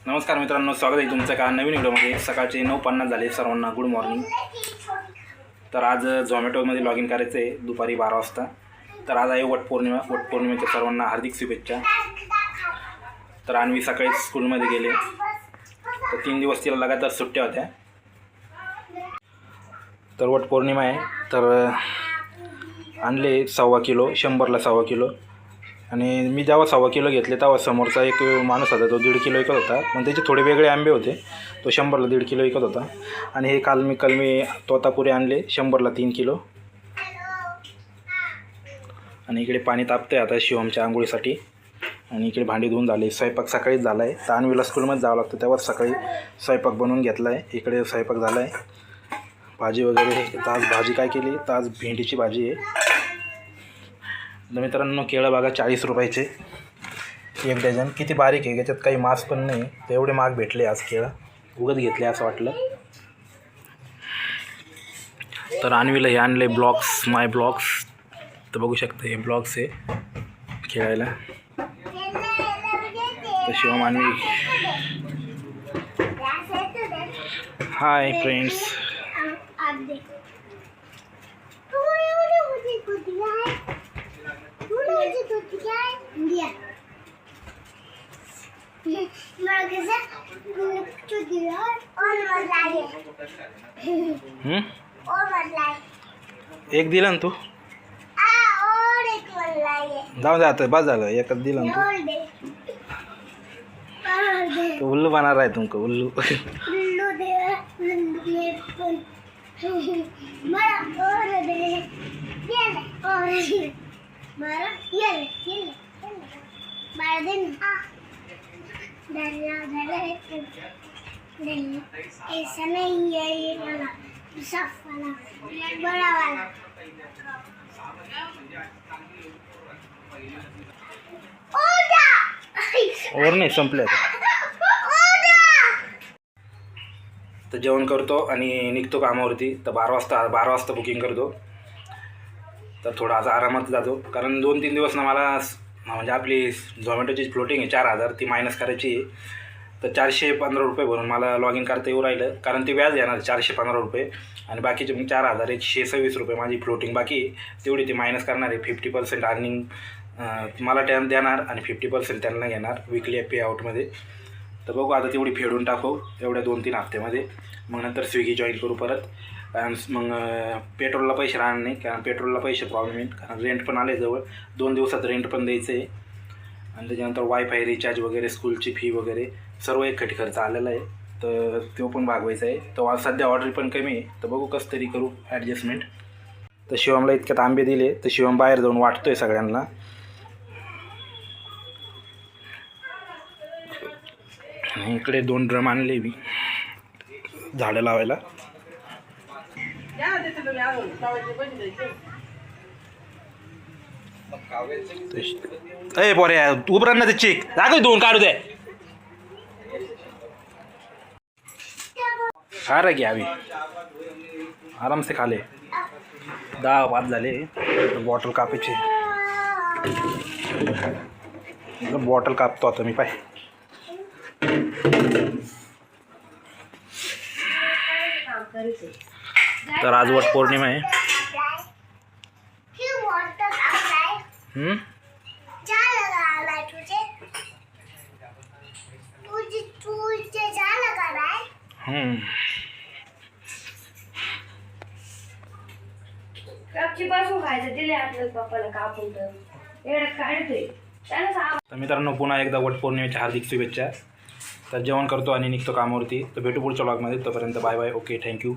नमस्कार मित्रांनो, स्वागत आहे तुमचं का नवीन व्हिडिओमध्ये। सकाळचे 9:50 झाले, सर्वांना गुड मॉर्निंग। तर आज झोमॅटोमध्ये लॉग इन करायचं आहे दुपारी 12 वाजता। तर आज आहे वटपौर्णिमा। वटपौर्णिमेच्या सर्वांना हार्दिक शुभेच्छा। तर अन्वी सकाळी स्कूलमध्ये गेले, तर 3 दिवस तिला लगातार सुट्ट्या होत्या। तर वटपौर्णिमा आहे, तर आणले 1.25 किलो, 100ला 1.25 किलो। आणि मी जेव्हा 1.25 किलो घेतले तेव्हा समोरचा एक माणूस होता, तो 1.5 किलो विकत होता। पण त्याचे थोडे वेगळे आंबे होते, तो 100ला 1.5 किलो विकत होता। आणि हे काल मी तोतापुरी आणले 100ला 3 किलो। आणि इकडे पाणी तापते आता शिवमच्या आंघोळीसाठी। आणि इकडे भांडी धुवून झाले, स्वयंपाक सकाळीच झाला आहे। तर अन्वीला स्कूलमध्ये जावं लागतं, तेव्हा सकाळी स्वयंपाक बनवून घेतला आहे। इकडे स्वयंपाक झाला आहे, भाजी वगैरे। तर आज भाजी काय केली, तर आज भेंडीची भाजी आहे। तर मित्रांनो, केळं बघा 40 रुपयाचे 1 डझन। किती बारीक आहे, याच्यात काही मांस पण नाही, तर एवढे महाग भेटले आज केळं, उगत घेतले असं वाटलं। तर अन्वीला हे आणले ब्लॉक्स, माय ब्लॉक्स। तर बघू शकता हे ब्लॉक्स आहे खेळायला। तर शिवम अन्वी, हाय फ्रेंड्स। एक दिला ना तू, जाऊ दे आता, बस झालं, एकच दिला ना तू। उल्लू बना रहा है तुमको, उल्लू। ऐसा नहीं है, ये वाला सफ वाला, बड़ा वाला। और नाही संपले आता। तर जेवण करतो आणि निघतो कामावरती। तर 12 वाजता बुकिंग करतो। तर थोडा आज आरामात जातो, कारण 2-3 दिवस ना मला म्हणजे आपली झोमॅटोची फ्लोटिंग आहे 4000, ती मायनस करायची आहे। तर 415 रुपये भरून मला लॉग इन करता येऊ राहिलं, कारण ती व्याज येणार 415 रुपये। आणि बाकीचे मग 4126 रुपये माझी फ्लोटिंग बाकी, तेवढी ती मायनस करणार आहे। 50% अर्निंग मला टॅन देणार आणि 50% त्यांना घेणार विकली पे आउटमध्ये। तर बघू आता तेवढी फेडून टाकू एवढ्या 2-3 हफ्त्यामध्ये, मग नंतर स्विगी जॉईन करू परत। कारण मग पेट्रोलला पैसे राहणार नाही, कारण पेट्रोलला पैसे प्रॉब्लेम येईल, कारण रेंट पण आले जवळ, 2 दिवसात रेंट पण द्यायचं आहे। आणि त्याच्यानंतर वायफाय रिचार्ज वगैरे, स्कूलची फी वगैरे सर्व एकखटी खर्च आलेला आहे, तर तो पण भागवायचा आहे। तर सध्या ऑर्डर पण कमी आहे, तर बघू कसं तरी करू ॲडजस्टमेंट। तर शिवमला इतक्यात आंबे दिले, तर शिवम बाहेर जाऊन वाटतोय सगळ्यांना। आणि इकडे 2 ड्रम आणले मी झाडं लावायला। अरे पोरे, उभं ना ते चिक जागा 2 काढू दे। खा रहा क्या अभी, आराम से खा ले। 10 बाद झाले, बॉटल कापायची। बॉटल कापतो आता मी, पाय। तर आज वटपौर्णिमा आहे। तर मित्रांनो, पुन्हा एकदा वटपौर्णिमेच्या हार्दिक शुभेच्छा। तर जेवण करतो आणि निघतो कामावरती। तर भेटू पुढच्या व्लॉगमध्ये, तोपर्यंत बाय बाय, ओके, थँक्यू।